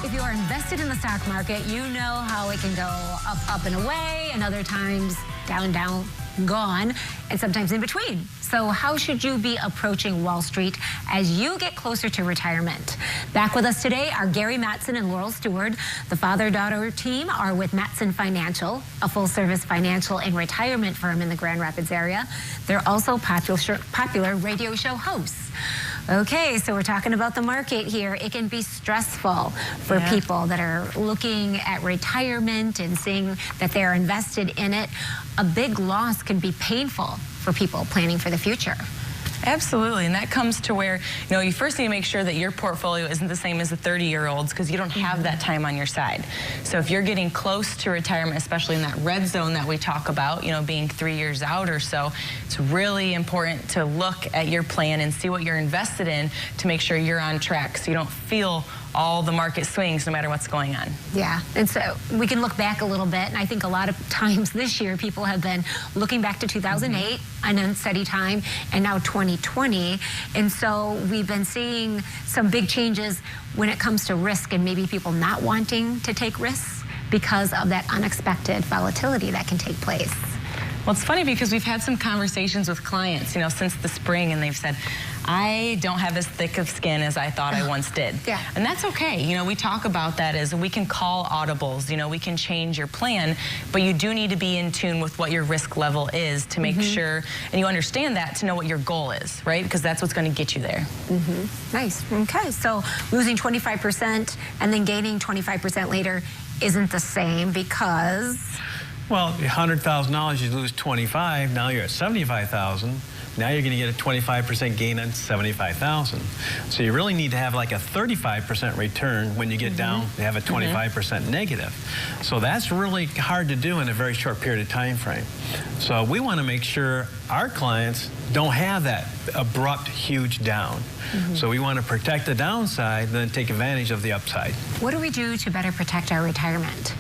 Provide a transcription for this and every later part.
If you are invested in the stock market, you know how it can go up, up and away, and other times down, down, gone, and sometimes in between. So how should you be approaching Wall Street as you get closer to retirement? Back with us today are Gary Mattson and Laurel Steward. The father-daughter team are with Mattson Financial, a full-service financial and retirement firm in the Grand Rapids area. They're also popular radio show hosts. Okay, so we're talking about the market here. It can be stressful for people that are looking at retirement and seeing that they're invested in it. A big loss can be painful for people planning for the future. Absolutely, and that comes to where, you first need to make sure that your portfolio isn't the same as the 30-year-olds because you don't have that time on your side. So if you're getting close to retirement, especially in that red zone that we talk about, being 3 years out or so, it's really important to look at your plan and see what you're invested in to make sure you're on track so you don't feel all the market swings no matter what's going on. Yeah, and so we can look back a little bit, and I think a lot of times this year people have been looking back to 2008, an unsteady time, and now 2020, and so we've been seeing some big changes when it comes to risk and maybe people not wanting to take risks because of that unexpected volatility that can take place. Well, it's funny because we've had some conversations with clients, since the spring, and they've said, I don't have as thick of skin as I thought I once did. Yeah. And that's okay. We talk about that as we can call audibles, we can change your plan, but you do need to be in tune with what your risk level is to make sure, and you understand that to know what your goal is, right? Because that's what's going to get you there. Nice. Okay, so losing 25% and then gaining 25% later isn't the same because... Well, $100,000, you lose 25. Now you're at 75,000. Now you're going to get a 25% gain on 75,000. So you really need to have like a 35% return when you get down to have a 25% negative. So that's really hard to do in a very short period of time frame. So we want to make sure our clients don't have that abrupt, huge down. So we want to protect the downside and then take advantage of the upside. What do we do to better protect our retirement?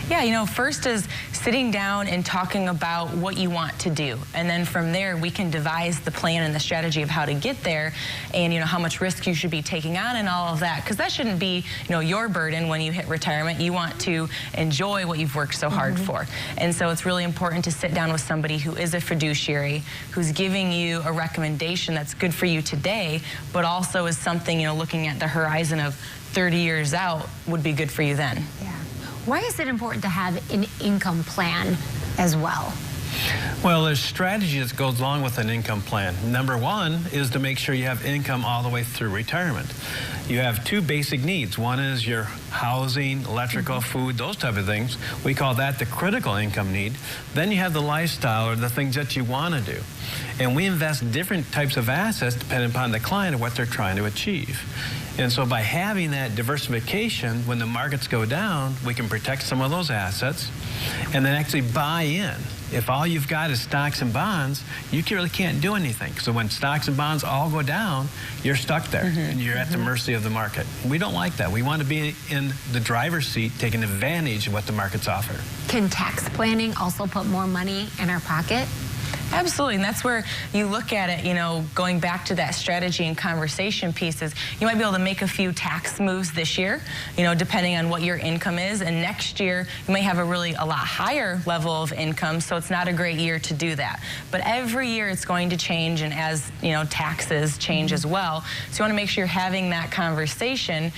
Yeah, first is sitting down and talking about what you want to do. And then from there, we can devise the plan and the strategy of how to get there and, how much risk you should be taking on and all of that. Because that shouldn't be, your burden when you hit retirement. You want to enjoy what you've worked so hard for. And so it's really important to sit down with somebody who is a fiduciary, who's giving you a recommendation that's good for you today, but also is something, looking at the horizon of 30 years out would be good for you then. Yeah. Why is it important to have an income plan as well? Well, there's strategy that goes along with an income plan. Number one is to make sure you have income all the way through retirement. You have two basic needs. One is your housing, electrical, food, those type of things. We call that the critical income need. Then you have the lifestyle or the things that you want to do. And we invest different types of assets depending upon the client and what they're trying to achieve. And so by having that diversification, when the markets go down, we can protect some of those assets and then actually buy in. If all you've got is stocks and bonds, you really can't do anything. So when stocks and bonds all go down, you're stuck there and you're at the mercy of the market. We don't like that. We want to be in the driver's seat, taking advantage of what the markets offer. Can tax planning also put more money in our pocket? Absolutely, and that's where you look at it, going back to that strategy and conversation pieces. You might be able to make a few tax moves this year, depending on what your income is, and next year you may have a lot higher level of income, so it's not a great year to do that. But every year it's going to change, and as, taxes change as well. So you want to make sure you're having that conversation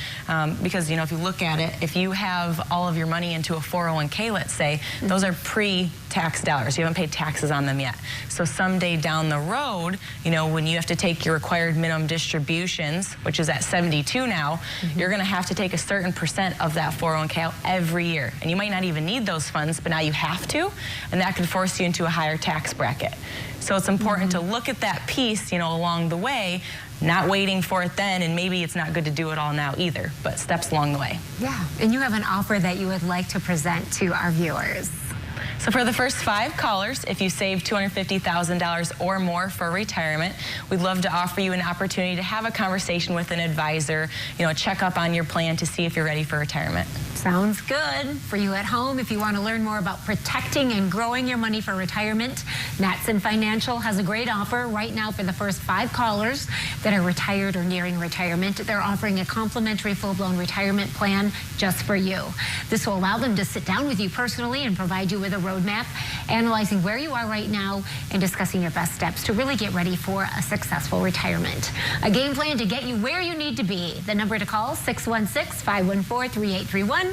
because, if you look at it, if you have all of your money into a 401k, let's say, those are pre-tax dollars. You haven't paid taxes on them yet. So someday down the road, when you have to take your required minimum distributions, which is at 72 now, you're going to have to take a certain percent of that 401k out every year. And you might not even need those funds, but now you have to, and that could force you into a higher tax bracket. So it's important to look at that piece, along the way, not waiting for it then, and maybe it's not good to do it all now either, but steps along the way. Yeah, and you have an offer that you would like to present to our viewers. So for the first 5 callers, if you save $250,000 or more for retirement, we'd love to offer you an opportunity to have a conversation with an advisor, check up on your plan to see if you're ready for retirement. Sounds good. For you at home, if you want to learn more about protecting and growing your money for retirement, Mattson Financial has a great offer right now for the first 5 callers that are retired or nearing retirement. They're offering a complimentary full-blown retirement plan just for you. This will allow them to sit down with you personally and provide you with a roadmap, analyzing where you are right now and discussing your best steps to really get ready for a successful retirement. A game plan to get you where you need to be. The number to call, 616-514-3831.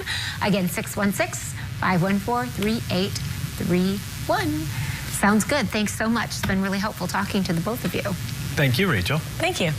Again, 616-514-3831. Sounds good. Thanks so much. It's been really helpful talking to the both of you. Thank you, Rachel. Thank you.